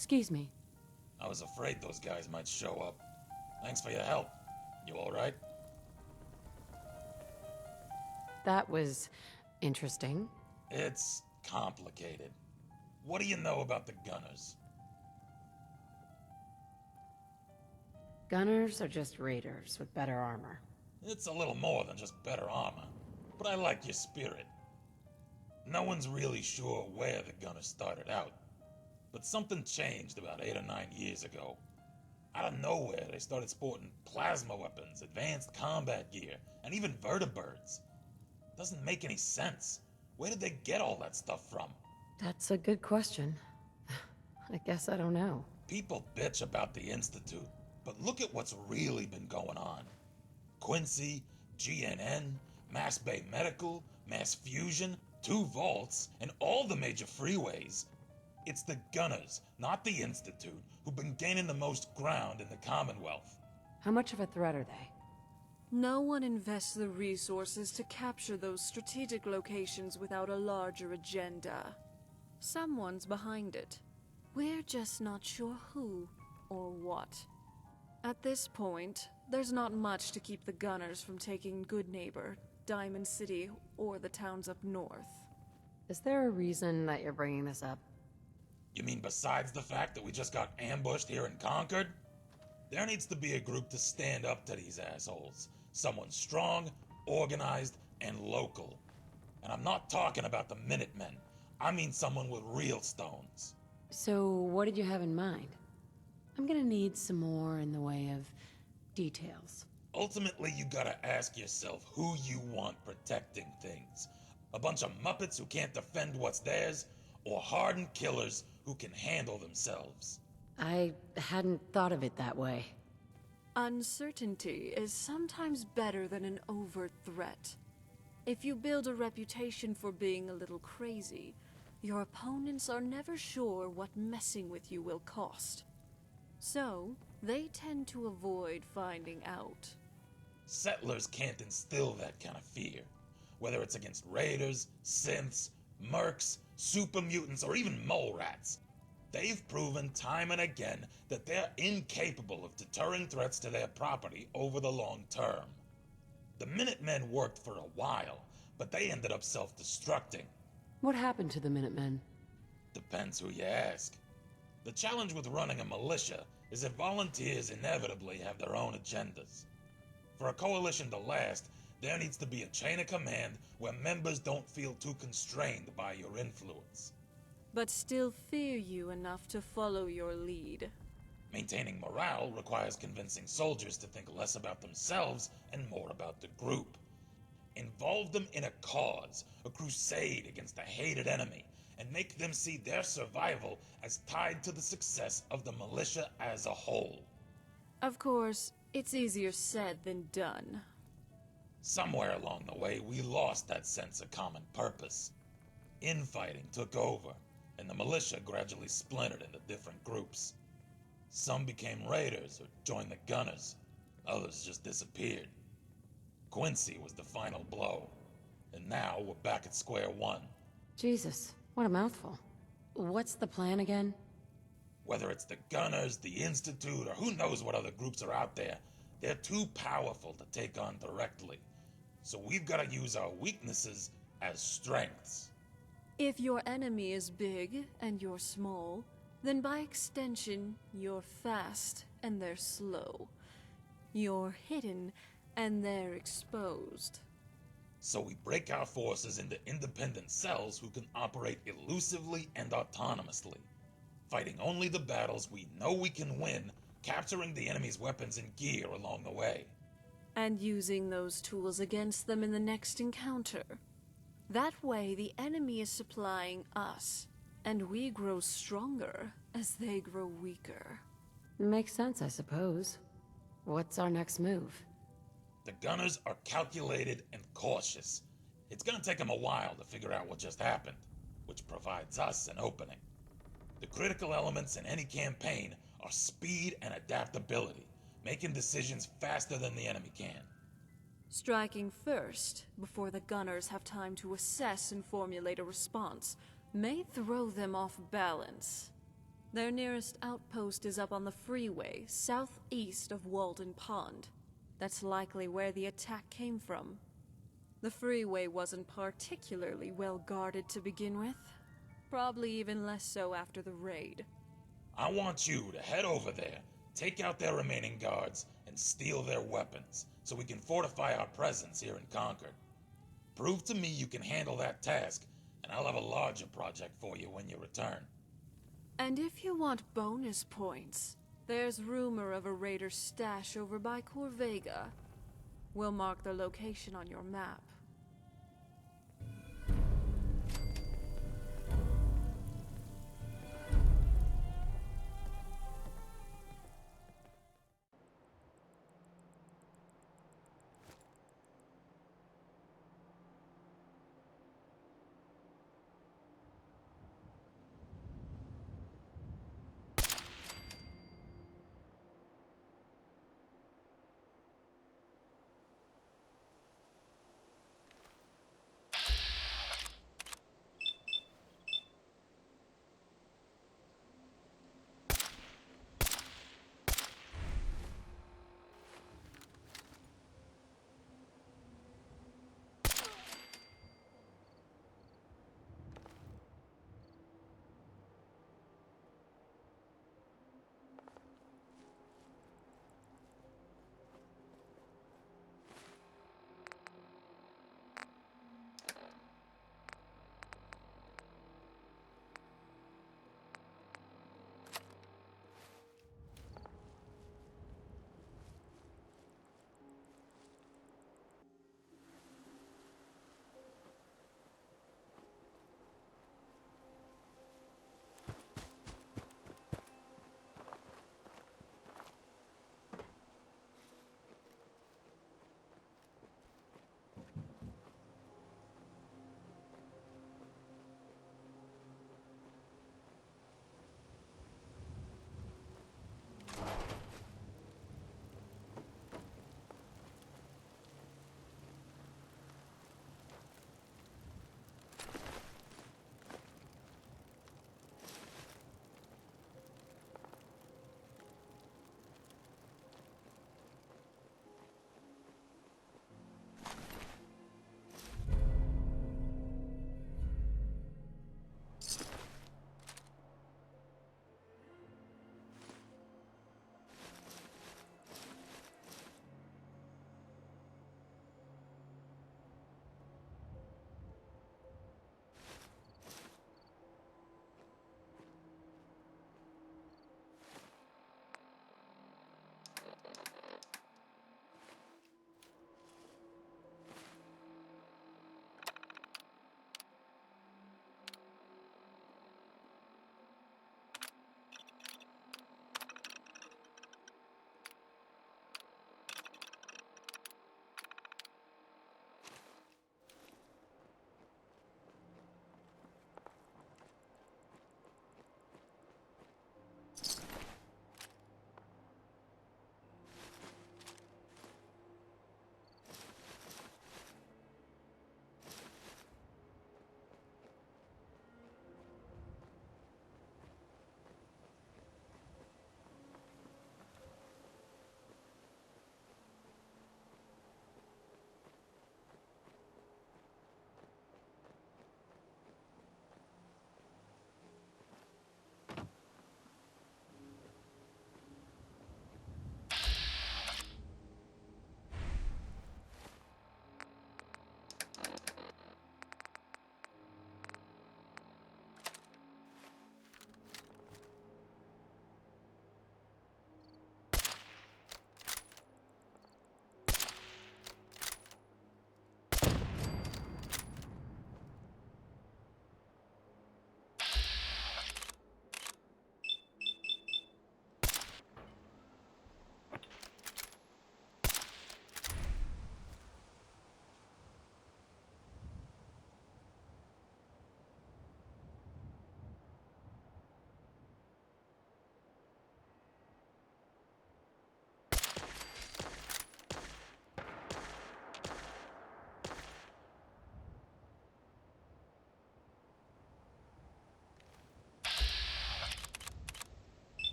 Excuse me. I was afraid those guys might show up. Thanks for your help. You alright? That was interesting. It's complicated. What do you know about the Gunners? Gunners are just raiders with better armor. It's a little more than just better armor, but I like your spirit. No one's really sure where the Gunners started out, but something changed about 8 or 9 years ago. Out of nowhere, they started sporting plasma weapons, advanced combat gear, and even vertibirds. Doesn't make any sense. Where did they get all that stuff from? That's a good question. I guess I don't know. People bitch about the Institute, but look at what's really been going on. Quincy, GNN, Mass Bay Medical, Mass Fusion, 2 vaults, and all the major freeways. It's the Gunners, not the Institute, who've been gaining the most ground in the Commonwealth. How much of a threat are they? No one invests the resources to capture those strategic locations without a larger agenda. Someone's behind it. We're just not sure who or what. At this point, there's not much to keep the Gunners from taking Goodneighbor, Diamond City, or the towns up north. Is there a reason that you're bringing this up? You mean besides the fact that we just got ambushed here in Concord? There needs to be a group to stand up to these assholes. Someone strong, organized, and local. And I'm not talking about the Minutemen. I mean someone with real stones. So, what did you have in mind? I'm gonna need some more in the way of details. Ultimately, you gotta ask yourself who you want protecting things. A bunch of Muppets who can't defend what's theirs, or hardened killers who can handle themselves. I hadn't thought of it that way. Uncertainty is sometimes better than an overt threat. If you build a reputation for being a little crazy, your opponents are never sure what messing with you will cost. So, they tend to avoid finding out. Settlers can't instill that kind of fear. Whether it's against raiders, synths, mercs, super mutants, or even mole rats. They've proven time and again that they're incapable of deterring threats to their property over the long term. The Minutemen worked for a while, but they ended up self-destructing. What happened to the Minutemen? Depends who you ask. The challenge with running a militia is that volunteers inevitably have their own agendas. For a coalition to last, there needs to be a chain of command where members don't feel too constrained by your influence. But still fear you enough to follow your lead. Maintaining morale requires convincing soldiers to think less about themselves and more about the group. Involve them in a cause, a crusade against a hated enemy, and make them see their survival as tied to the success of the militia as a whole. Of course, it's easier said than done. Somewhere along the way, we lost that sense of common purpose. Infighting took over, and the militia gradually splintered into different groups. Some became raiders or joined the Gunners. Others just disappeared. Quincy was the final blow, and now we're back at square one. Jesus, what a mouthful. What's the plan again? Whether it's the Gunners, the Institute, or who knows what other groups are out there, they're too powerful to take on directly. So we've got to use our weaknesses as strengths. If your enemy is big and you're small, then by extension, you're fast and they're slow. You're hidden and they're exposed. So we break our forces into independent cells who can operate elusively and autonomously, fighting only the battles we know we can win, capturing the enemy's weapons and gear along the way. And using those tools against them in the next encounter. That way, the enemy is supplying us, and we grow stronger as they grow weaker. Makes sense, I suppose. What's our next move? The Gunners are calculated and cautious. It's gonna take them a while to figure out what just happened, which provides us an opening. The critical elements in any campaign are speed and adaptability, making decisions faster than the enemy can. Striking first, before the Gunners have time to assess and formulate a response, may throw them off balance. Their nearest outpost is up on the freeway, southeast of Walden Pond. That's likely where the attack came from. The freeway wasn't particularly well guarded to begin with. Probably even less so after the raid. I want you to head over there, take out their remaining guards, and steal their weapons, so we can fortify our presence here in Concord. Prove to me you can handle that task, and I'll have a larger project for you when you return. And if you want bonus points, there's rumor of a raider's stash over by Corvega. We'll mark the location on your map.